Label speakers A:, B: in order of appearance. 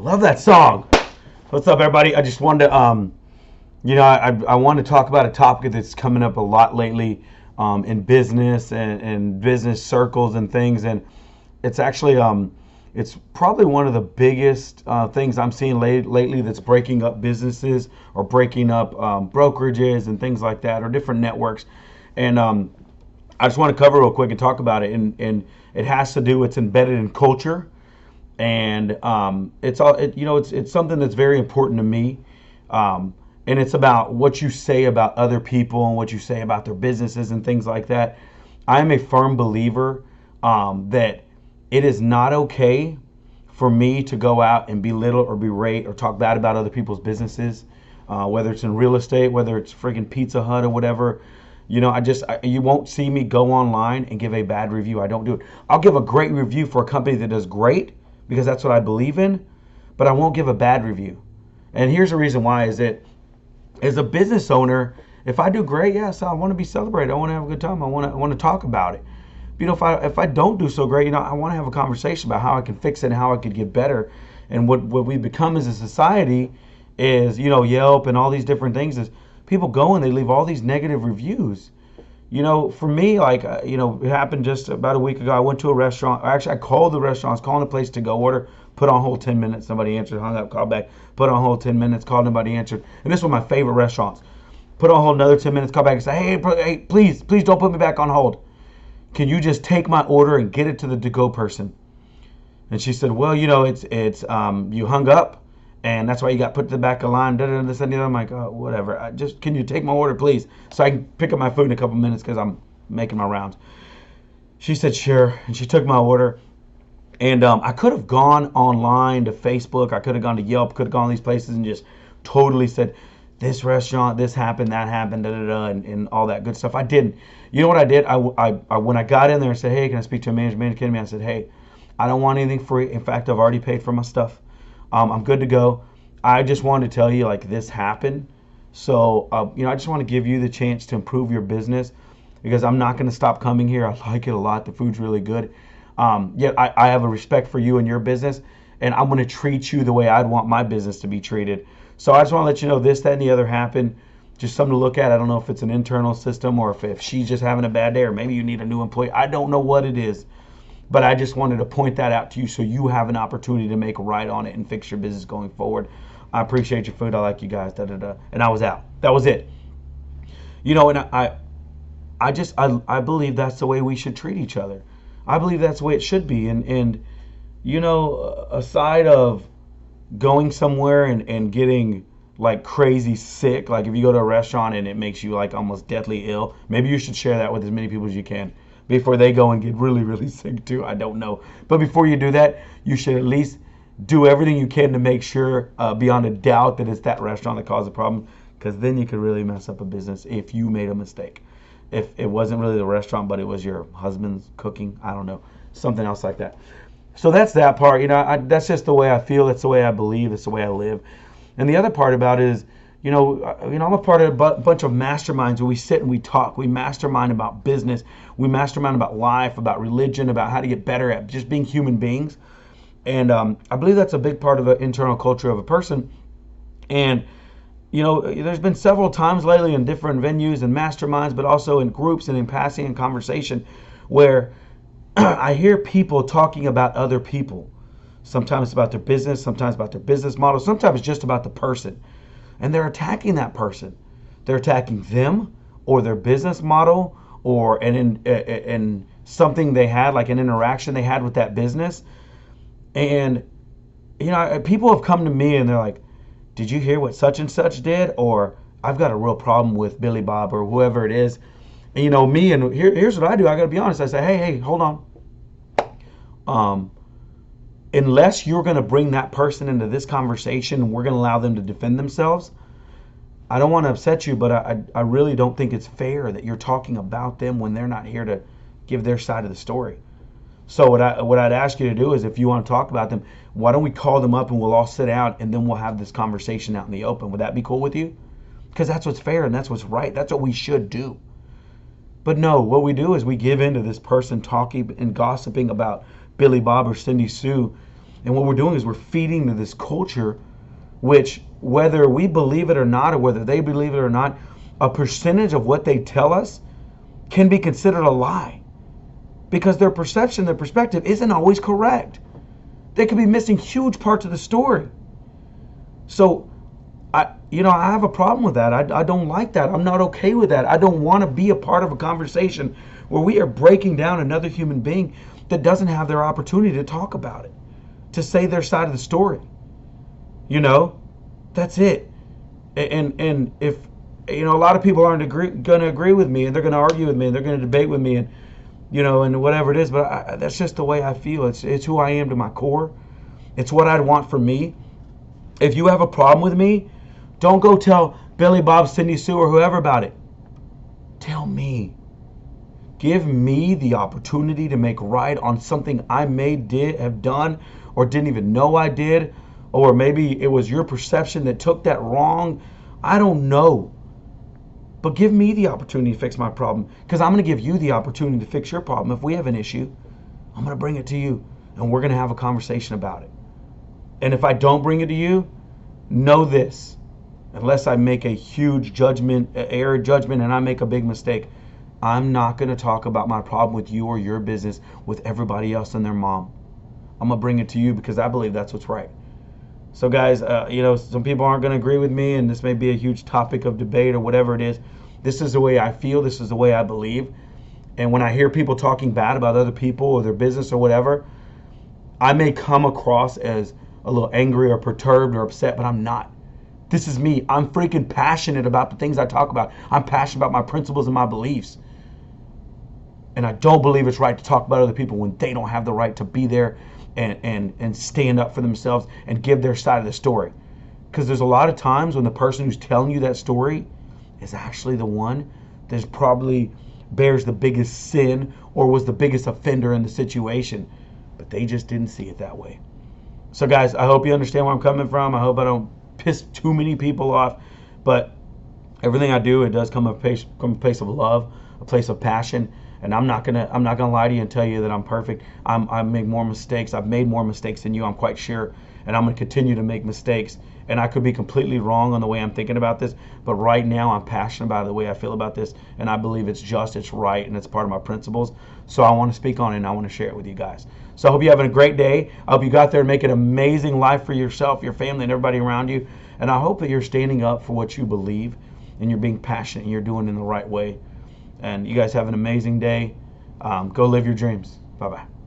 A: Love that song. What's up, everybody? I just wanted to, I want to talk about a topic that's coming up a lot lately in business and business circles and things. And it's actually, it's probably one of the biggest things I'm seeing lately that's breaking up businesses or breaking up brokerages and things like that, or different networks. And I just want to cover real quick and talk about it. And it has to do, it's embedded in culture. And it's something that's very important to me, and it's about what you say about other people and what you say about their businesses and things like that. I am a firm believer that it is not okay for me to go out and belittle or berate or talk bad about other people's businesses, whether it's in real estate, whether it's freaking Pizza Hut or whatever. You won't see me go online and give a bad review. I don't do it. I'll give a great review for a company that does great, because that's what I believe in, but I won't give a bad review. And here's the reason why, is that as a business owner, if I do great, yes, I want to be celebrated. I want to have a good time. I want to talk about it. But, if I don't do so great, I want to have a conversation about how I can fix it and how I could get better. And what we become as a society is, Yelp and all these different things, is people go and they leave all these negative reviews. For me, it happened just about a week ago. I went to a restaurant. Actually, I called the restaurant. I was calling a place to go order. Put on hold 10 minutes. Nobody answered. Hung up, called back. Put on hold 10 minutes. Called, nobody answered. And this was my favorite restaurants. Put on hold another 10 minutes. Call back and say, hey, please don't put me back on hold. Can you just take my order and get it to the to-go person? And she said, well, it's you hung up, and that's why you got put to the back of the line. This and the other. I'm like, oh, whatever. Can you take my order, please, so I can pick up my food in a couple minutes because I'm making my rounds. She said, sure, and she took my order. And I could have gone online to Facebook. I could have gone to Yelp. Could have gone to these places and just totally said, this restaurant, this happened, that happened, and all that good stuff. I didn't. You know what I did? I when I got in there and said, hey, can I speak to a manager? Came to me. I said, hey, I don't want anything free. In fact, I've already paid for my stuff. I'm good to go. I just wanted to tell you, this happened. So, I just want to give you the chance to improve your business, because I'm not going to stop coming here. I like it a lot. The food's really good. Yet I have a respect for you and your business, and I'm going to treat you the way I'd want my business to be treated. So I just want to let you know this, that, and the other happened. Just something to look at. I don't know if it's an internal system or if she's just having a bad day, or maybe you need a new employee. I don't know what it is. But I just wanted to point that out to you so you have an opportunity to make a right on it and fix your business going forward. I appreciate your food. I like you guys. And I was out. That was it. And I believe that's the way we should treat each other. I believe that's the way it should be. And aside of going somewhere and getting crazy sick, if you go to a restaurant and it makes you almost deathly ill, maybe you should share that with as many people as you can before they go and get really, really sick too. I don't know. But before you do that, you should at least do everything you can to make sure, beyond a doubt, that it's that restaurant that caused the problem, because then you could really mess up a business if you made a mistake. If it wasn't really the restaurant, but it was your husband's cooking, I don't know, something else like that. So that's that part. That's just the way I feel. That's the way I believe. It's the way I live. And the other part about it is, I'm a part of a bunch of masterminds where we sit and we talk. We mastermind about business. We mastermind about life, about religion, about how to get better at just being human beings. And I believe that's a big part of the internal culture of a person. And, there's been several times lately in different venues and masterminds, but also in groups and in passing and conversation, where I hear people talking about other people. Sometimes about their business, sometimes about their business model, sometimes just about the person. And they're attacking that person. They're attacking them or their business model, or in something they had, like an interaction they had with that business. And, people have come to me and they're like, did you hear what such and such did? Or I've got a real problem with Billy Bob or whoever it is. And, me, and here's what I do. I got to be honest. I say, hey, hold on. Unless you're going to bring that person into this conversation and we're going to allow them to defend themselves, I don't want to upset you, but I really don't think it's fair that you're talking about them when they're not here to give their side of the story. So what I'd ask you to do is, if you want to talk about them, why don't we call them up and we'll all sit out and then we'll have this conversation out in the open. Would that be cool with you? Because that's what's fair and that's what's right. That's what we should do. But no, what we do is we give in to this person talking and gossiping about Billy Bob or Cindy Sue And what we're doing is we're feeding to this culture, which, whether we believe it or not, or whether they believe it or not, a percentage of what they tell us can be considered a lie, because their perception, their perspective isn't always correct. They could be missing huge parts of the story. So, I have a problem with that. I don't like that. I'm not okay with that. I don't want to be a part of a conversation where we are breaking down another human being that doesn't have their opportunity to talk about it, to say their side of the story. That's it. And if, a lot of people aren't going to agree with me, and they're going to argue with me, and they're going to debate with me, and, and whatever it is, but that's just the way I feel. It's who I am to my core. It's what I'd want for me. If you have a problem with me, don't go tell Billy Bob, Cindy Sue, or whoever about it. Tell me. Give me the opportunity to make right on something I have done, or didn't even know I did, or maybe it was your perception that took that wrong. I don't know. But give me the opportunity to fix my problem, because I'm going to give you the opportunity to fix your problem. If we have an issue, I'm going to bring it to you, and we're going to have a conversation about it. And if I don't bring it to you, know this: unless I make a huge error judgment, and I make a big mistake, I'm not going to talk about my problem with you or your business with everybody else and their mom. I'm going to bring it to you because I believe that's what's right. So guys, some people aren't going to agree with me, and this may be a huge topic of debate or whatever it is. This is the way I feel. This is the way I believe. And when I hear people talking bad about other people or their business or whatever, I may come across as a little angry or perturbed or upset, but I'm not. This is me. I'm freaking passionate about the things I talk about. I'm passionate about my principles and my beliefs. And I don't believe it's right to talk about other people when they don't have the right to be there and stand up for themselves and give their side of the story. Because there's a lot of times when the person who's telling you that story is actually the one that probably bears the biggest sin or was the biggest offender in the situation, but they just didn't see it that way. So guys, I hope you understand where I'm coming from. I hope I don't piss too many people off, but everything I do, it does come from a place of love, a place of passion. And I'm not gonna lie to you and tell you that I'm perfect. I make more mistakes. I've made more mistakes than you, I'm quite sure, and I'm gonna continue to make mistakes. And I could be completely wrong on the way I'm thinking about this, but right now I'm passionate about the way I feel about this, and I believe it's just, it's right, and it's part of my principles. So I want to speak on it, and I want to share it with you guys. So I hope you're having a great day. I hope you got there and make an amazing life for yourself, your family, and everybody around you. And I hope that you're standing up for what you believe, and you're being passionate, and you're doing it in the right way. And you guys have an amazing day. Go live your dreams. Bye-bye.